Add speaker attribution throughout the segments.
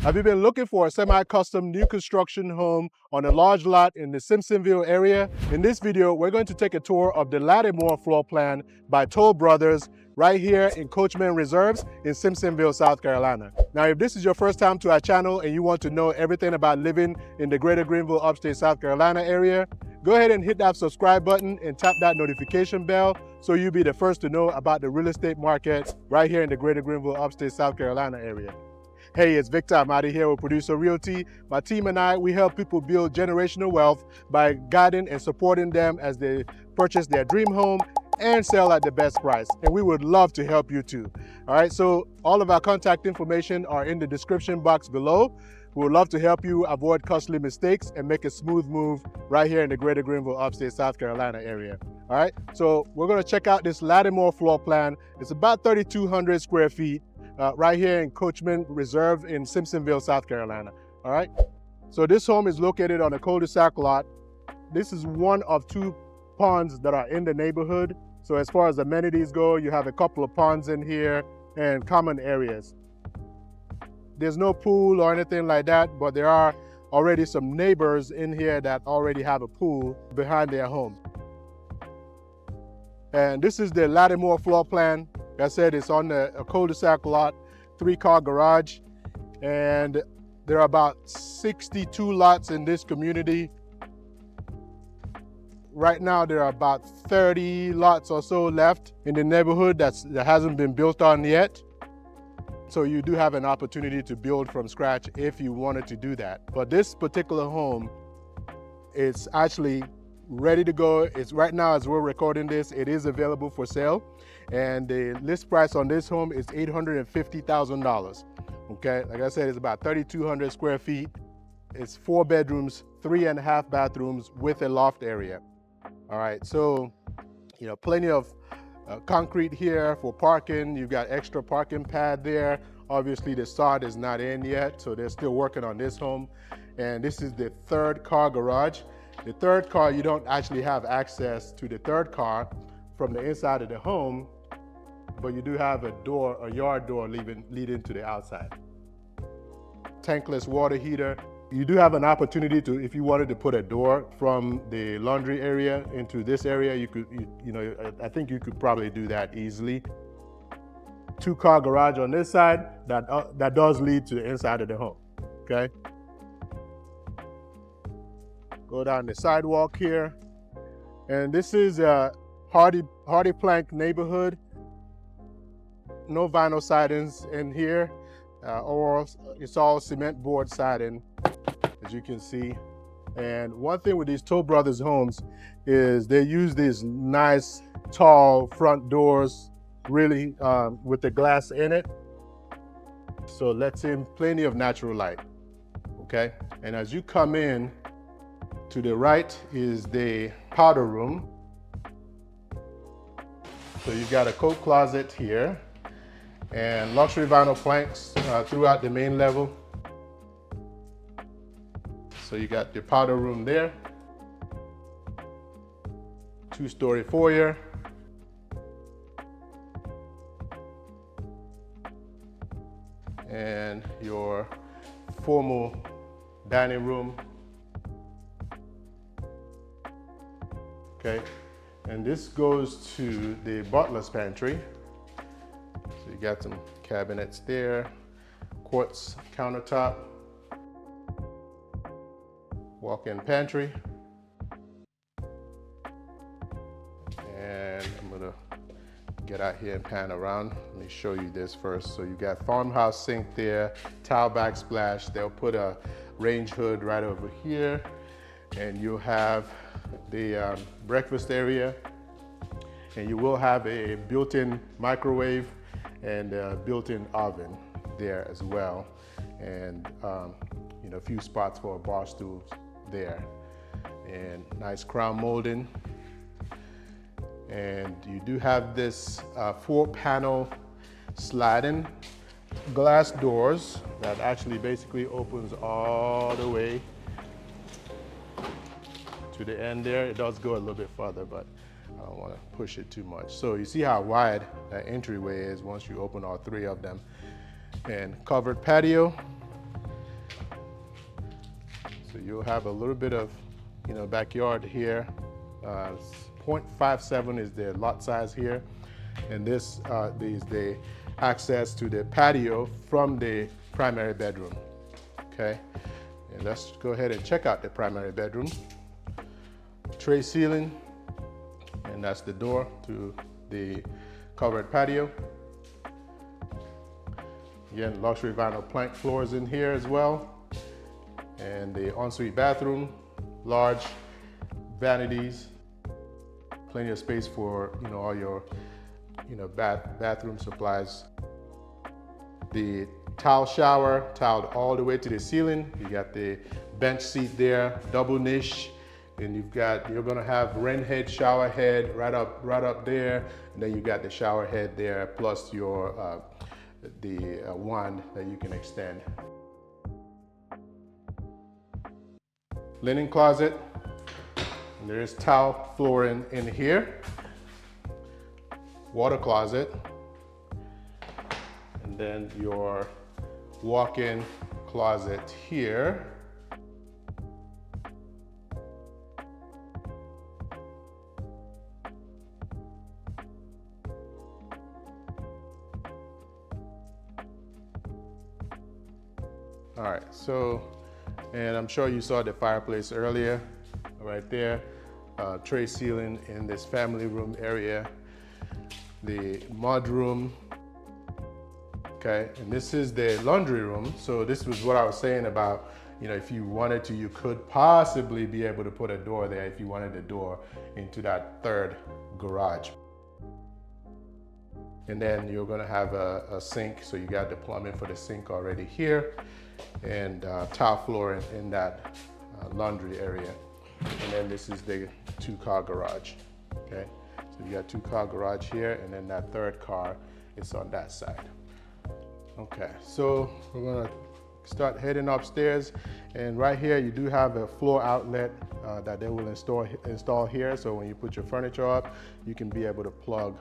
Speaker 1: Have you been looking for a semi-custom new construction home on a large lot in the Simpsonville area? In this video, we're going to take a tour of the Latimore floor plan by Toll Brothers right here in Coachman Reserves in Simpsonville, South Carolina. Now, if this is your first time to our channel and you want to know everything about living in the greater Greenville, upstate South Carolina area, go ahead and hit that subscribe button and tap that notification bell so you'll be the first to know about the real estate market right here in the greater Greenville, upstate South Carolina area. Hey, it's Victor. I'm out of here with Producer Realty. My team and I, we help people build generational wealth by guiding and supporting them as they purchase their dream home and sell at the best price. And we would love to help you too. All right, so all of our contact information are in the description box below. We would love to help you avoid costly mistakes and make a smooth move right here in the greater Greenville, upstate South Carolina area. All right, so we're gonna check out this Latimore floor plan. It's about 3,200 square feet. Right here in Coachman Reserve in Simpsonville, South Carolina. All right. So this home is located on a cul-de-sac lot. This is one of two ponds that are in the neighborhood. So as far as amenities go, you have a couple of ponds in here and common areas. There's no pool or anything like that, but there are already some neighbors in here that already have a pool behind their home. And this is the Latimore floor plan. Like I said, it's on a cul-de-sac lot, 3-car garage, and there are about 62 lots in this community. Right now, there are about 30 lots or so left in the neighborhood that hasn't been built on yet. So you do have an opportunity to build from scratch if you wanted to do that. But this particular home is actually ready to go. It's right now, as we're recording this, it is available for sale. And the list price on this home is $850,000. Okay, like I said, it's about 3,200 square feet. It's 4 bedrooms, 3.5 bathrooms with a loft area. All right, so, you know, plenty of concrete here for parking. You've got extra parking pad there. Obviously the sod is not in yet, so they're still working on this home. And this is the 3rd-car garage. The 3rd car, you don't actually have access to the 3rd car from the inside of the home, but you do have a door, a yard door leading to the outside. Tankless water heater. You do have an opportunity to, if you wanted to put a door from the laundry area into this area, you could, you know, I think you could probably do that easily. 2-car garage on this side, that does lead to the inside of the home, okay? Go down the sidewalk here. And this is a hardy plank neighborhood. No vinyl sidings in here, or it's all cement board siding, as you can see. And one thing with these Toll Brothers homes is they use these nice, tall front doors, really with the glass in it. So it lets in plenty of natural light, okay? And as you come in, to the right is the powder room. So you've got a coat closet here and luxury vinyl planks throughout the main level. So you got your powder room there. 2-story foyer. And your formal dining room. Okay, and this goes to the butler's pantry. So you got some cabinets there, quartz countertop, walk-in pantry. And I'm gonna get out here and pan around. Let me show you this first. So you got farmhouse sink there, tile backsplash. They'll put a range hood right over here, and you'll have the breakfast area, and you will have a built-in microwave and a built-in oven there as well, and you know, a few spots for bar stools there, and nice crown molding. And you do have this 4-panel sliding glass doors that actually basically opens all the way to the end there. It does go a little bit further, but I don't want to push it too much. So you see how wide that entryway is once you open all 3 of them. And covered patio. you'll have a little bit of, backyard here. 0.57 is the lot size here. And this is the access to the patio from the primary bedroom, okay? And let's go ahead and check out the primary bedroom. Tray ceiling, and that's the door to the covered patio. Again, luxury vinyl plank floors in here as well. And the ensuite bathroom, large vanities, plenty of space for all your bathroom supplies. The tile shower, tiled all the way to the ceiling. You got the bench seat there, double niche, and you're gonna have wren head, shower head right up there, and then you got the shower head there, plus your the wand that you can extend. Linen closet, and there's tile flooring in here. Water closet, and then your walk-in closet here. All right, so, and I'm sure you saw the fireplace earlier, right there. Tray ceiling in this family room area. The mud room, okay, and this is the laundry room. So this was what I was saying about, if you wanted to, you could possibly be able to put a door there if you wanted a door into that third garage. And then you're gonna have a sink, so you got the plumbing for the sink already here, and tile flooring in that laundry area. And then this is the 2-car garage, okay? So you got 2-car garage here, and then that third car is on that side. Okay, so we're gonna start heading upstairs, and right here you do have a floor outlet that they will install here. So when you put your furniture up, you can be able to plug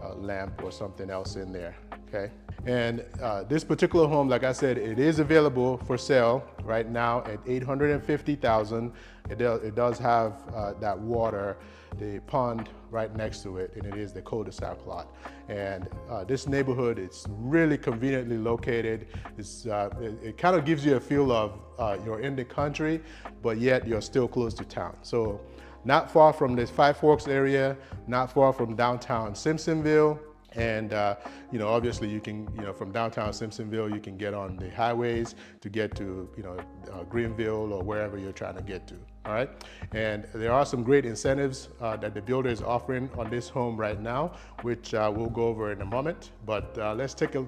Speaker 1: a lamp or something else in there, okay? And this particular home, like I said, it is available for sale right now at $850,000. It does have that water, the pond right next to it, and it is the cul-de-sac lot. And this neighborhood, it's really conveniently located. It kind of gives you a feel of you're in the country, but yet you're still close to town. So not far from this Five Forks area, not far from downtown Simpsonville. And obviously you can, from downtown Simpsonville, you can get on the highways to get to, Greenville or wherever you're trying to get to, all right? And there are some great incentives that the builder is offering on this home right now, which we'll go over in a moment. But let's take a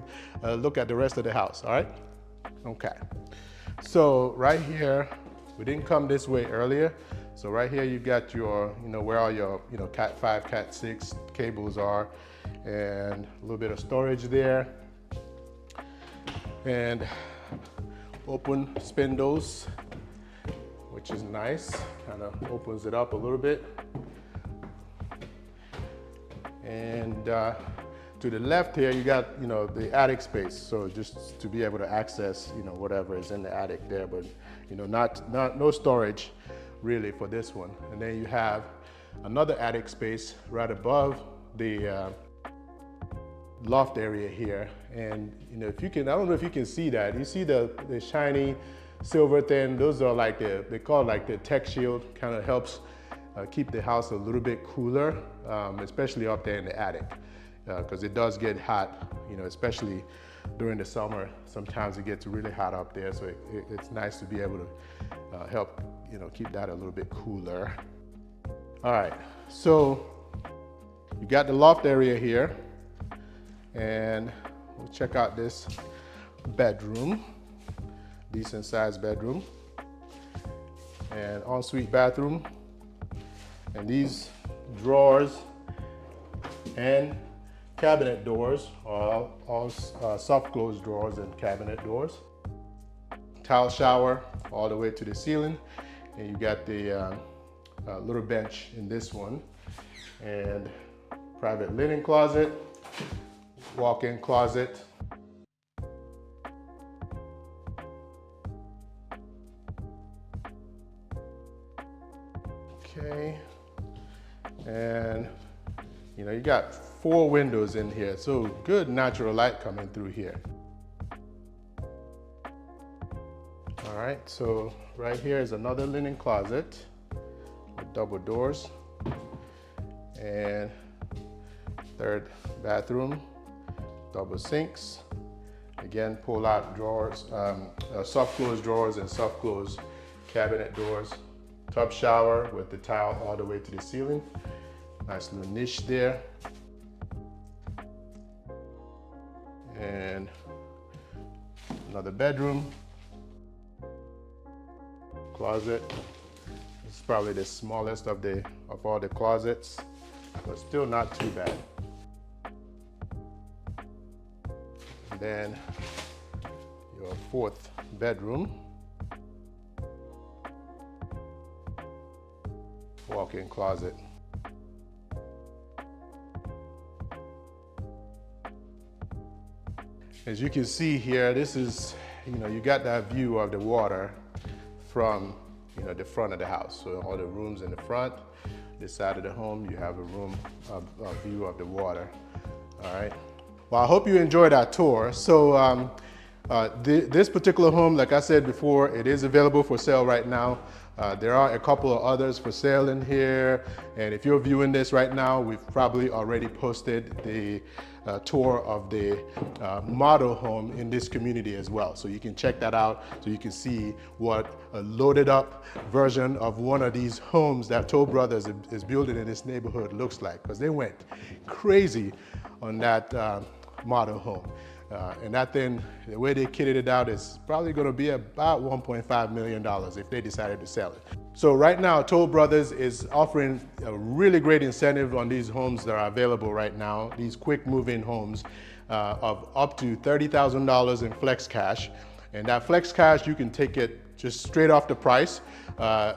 Speaker 1: look at the rest of the house, all right? Okay, so right here, we didn't come this way earlier. So right here, you've got your, where all your, Cat 5, Cat 6 cables are, and a little bit of storage there, and open spindles, which is nice. Kind of opens it up a little bit. And to the left here, you got, the attic space. So just to be able to access, whatever is in the attic there, but, no storage really for this one. And then you have another attic space right above the loft area here. And if you can, I don't know if you can see that. You see the shiny silver thing? Those are like they call it like the tech shield. Kind of helps keep the house a little bit cooler, especially up there in the attic, because it does get hot, especially during the summer. Sometimes it gets really hot up there, so it's nice to be able to help, keep that a little bit cooler. All right, so you got the loft area here, and we'll check out this bedroom, decent sized bedroom, and ensuite bathroom. And these drawers and cabinet doors are all soft close drawers and cabinet doors. Tile shower all the way to the ceiling, and you got the little bench in this one, and private linen closet, walk-in closet, Okay, and you know, you got 4 windows in here, so good natural light coming through here. All right, so right here is another linen closet with double doors, and 3rd bathroom, double sinks. Again, pull out drawers, soft close drawers and soft close cabinet doors. Tub shower with the tile all the way to the ceiling. Nice little niche there. And another bedroom. Closet. This is probably the smallest of all the closets, but still not too bad. And then your 4th bedroom. Walk-in closet. As you can see here, this is, you know, you got that view of the water from, you know, the front of the house. So all the rooms in the front, this side of the home, you have a view of the water. All right. Well, I hope you enjoyed our tour. So this particular home, like I said before, it is available for sale right now. There are a couple of others for sale in here, and if you're viewing this right now, we've probably already posted the tour of the model home in this community as well. So you can check that out so you can see what a loaded up version of one of these homes that Toll Brothers is building in this neighborhood looks like, because they went crazy on that model home. And that thing, the way they kitted it out, is probably going to be about $1.5 million if they decided to sell it. So right now, Toll Brothers is offering a really great incentive on these homes that are available right now, these quick move-in homes of up to $30,000 in flex cash. And that flex cash, you can take it just straight off the price,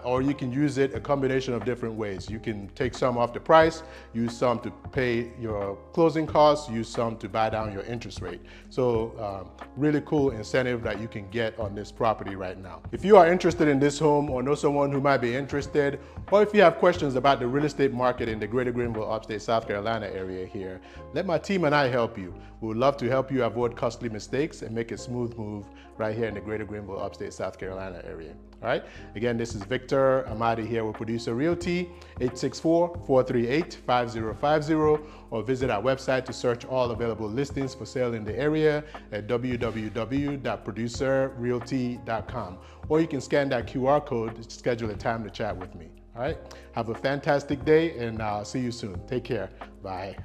Speaker 1: or you can use it a combination of different ways. You can take some off the price, use some to pay your closing costs, use some to buy down your interest rate. So really cool incentive that you can get on this property right now. If you are interested in this home or know someone who might be interested, or if you have questions about the real estate market in the greater Greenville, upstate South Carolina area here, let my team and I help you. We would love to help you avoid costly mistakes and make a smooth move right here in the greater Greenville, upstate South Carolina area. All right. Again, this is Victor Amadi here with Producer Realty, 864-438-5050, or visit our website to search all available listings for sale in the area at www.producerrealty.com. Or you can scan that QR code to schedule a time to chat with me. All right. Have a fantastic day, and I'll see you soon. Take care. Bye.